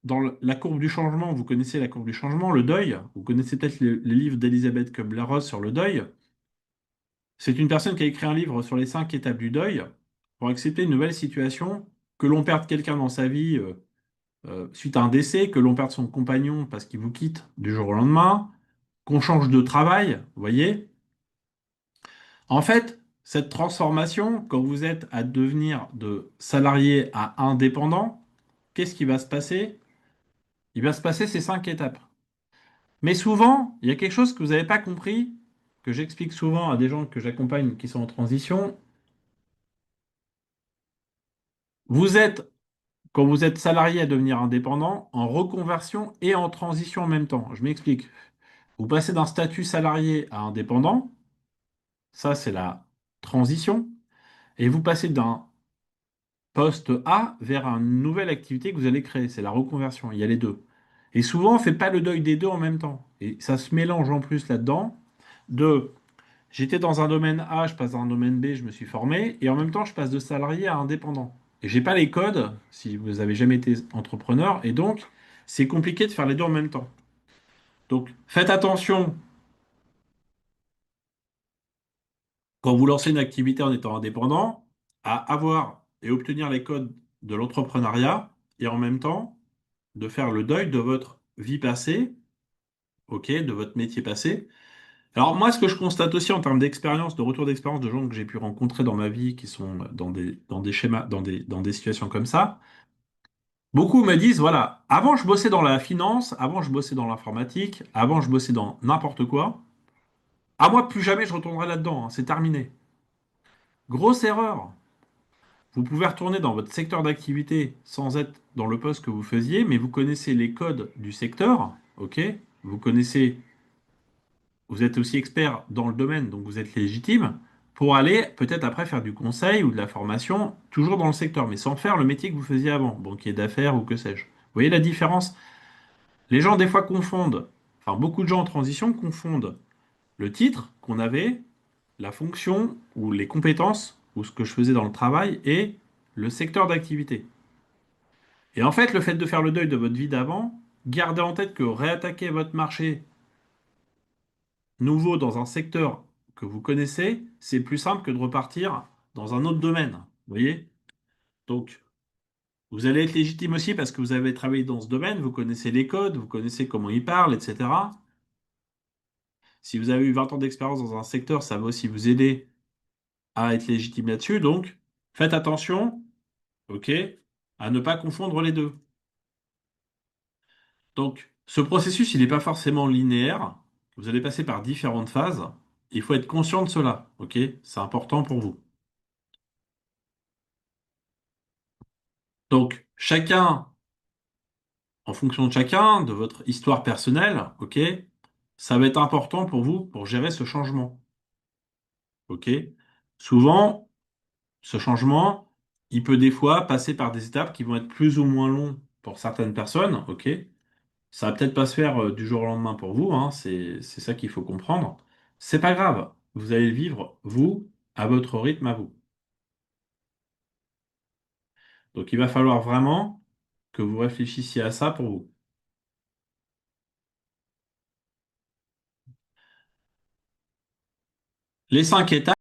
la courbe du changement, vous connaissez la courbe du changement, le deuil. Vous connaissez peut-être les livres d'Elisabeth Kubler-Ross sur le deuil. C'est une personne qui a écrit un livre sur les 5 étapes du deuil pour accepter une nouvelle situation, que l'on perde quelqu'un dans sa vie suite à un décès, que l'on perde son compagnon parce qu'il vous quitte du jour au lendemain, qu'on change de travail, vous voyez. En fait, cette transformation, quand vous êtes à devenir de salarié à indépendant, qu'est-ce qui va se passer? Il va se passer ces 5 étapes. Mais souvent, il y a quelque chose que vous n'avez pas compris, que j'explique souvent à des gens que j'accompagne qui sont en transition. Vous êtes, quand vous êtes salarié à devenir indépendant, en reconversion et en transition en même temps. Je m'explique. Vous passez d'un statut salarié à indépendant, ça c'est la transition, et vous passez d'un poste A vers une nouvelle activité que vous allez créer, c'est la reconversion. Il y a les deux. Et souvent, on ne fait pas le deuil des deux en même temps. Et ça se mélange en plus là-dedans de j'étais dans un domaine A, je passe dans un domaine B, je me suis formé, et en même temps, je passe de salarié à indépendant. Et j'ai pas les codes, si vous avez jamais été entrepreneur, et donc, c'est compliqué de faire les deux en même temps. Donc, faites attention quand vous lancez une activité en étant indépendant à avoir et obtenir les codes de l'entrepreneuriat, et en même temps, de faire le deuil de votre vie passée, ok, de votre métier passé. Alors moi, ce que je constate aussi en termes d'expérience, de retour d'expérience de gens que j'ai pu rencontrer dans ma vie qui sont dans des schémas, dans des situations comme ça, beaucoup me disent, voilà, avant je bossais dans la finance, avant je bossais dans l'informatique, avant je bossais dans n'importe quoi. À moi, plus jamais je retournerai là-dedans, hein, c'est terminé. Grosse erreur. Vous pouvez retourner dans votre secteur d'activité sans être dans le poste que vous faisiez, mais vous connaissez les codes du secteur, ok? Vous connaissez, vous êtes aussi expert dans le domaine, donc vous êtes légitime pour aller peut-être après faire du conseil ou de la formation, toujours dans le secteur, mais sans faire le métier que vous faisiez avant, banquier d'affaires ou que sais-je. Vous voyez la différence? Les gens des fois confondent, enfin beaucoup de gens en transition confondent le titre qu'on avait, la fonction ou les compétences ou ce que je faisais dans le travail et le secteur d'activité. Et en fait, le fait de faire le deuil de votre vie d'avant, gardez en tête que réattaquer votre marché nouveau dans un secteur que vous connaissez, c'est plus simple que de repartir dans un autre domaine. Vous voyez? Donc, vous allez être légitime aussi parce que vous avez travaillé dans ce domaine, vous connaissez les codes, vous connaissez comment ils parlent, etc. Si vous avez eu 20 ans d'expérience dans un secteur, ça va aussi vous aider à être légitime là-dessus. Donc, faites attention, ok, à ne pas confondre les deux. Donc, ce processus, il n'est pas forcément linéaire. Vous allez passer par différentes phases. Il faut être conscient de cela, ok? C'est important pour vous. Donc, chacun, en fonction de chacun, de votre histoire personnelle, ok? Ça va être important pour vous pour gérer ce changement, ok? Souvent, ce changement, il peut des fois passer par des étapes qui vont être plus ou moins longues pour certaines personnes, ok? Ça va peut-être pas se faire du jour au lendemain pour vous, hein, c'est ça qu'il faut comprendre. C'est pas grave, vous allez le vivre, vous, à votre rythme à vous. Donc il va falloir vraiment que vous réfléchissiez à ça pour vous. Les 5 étapes.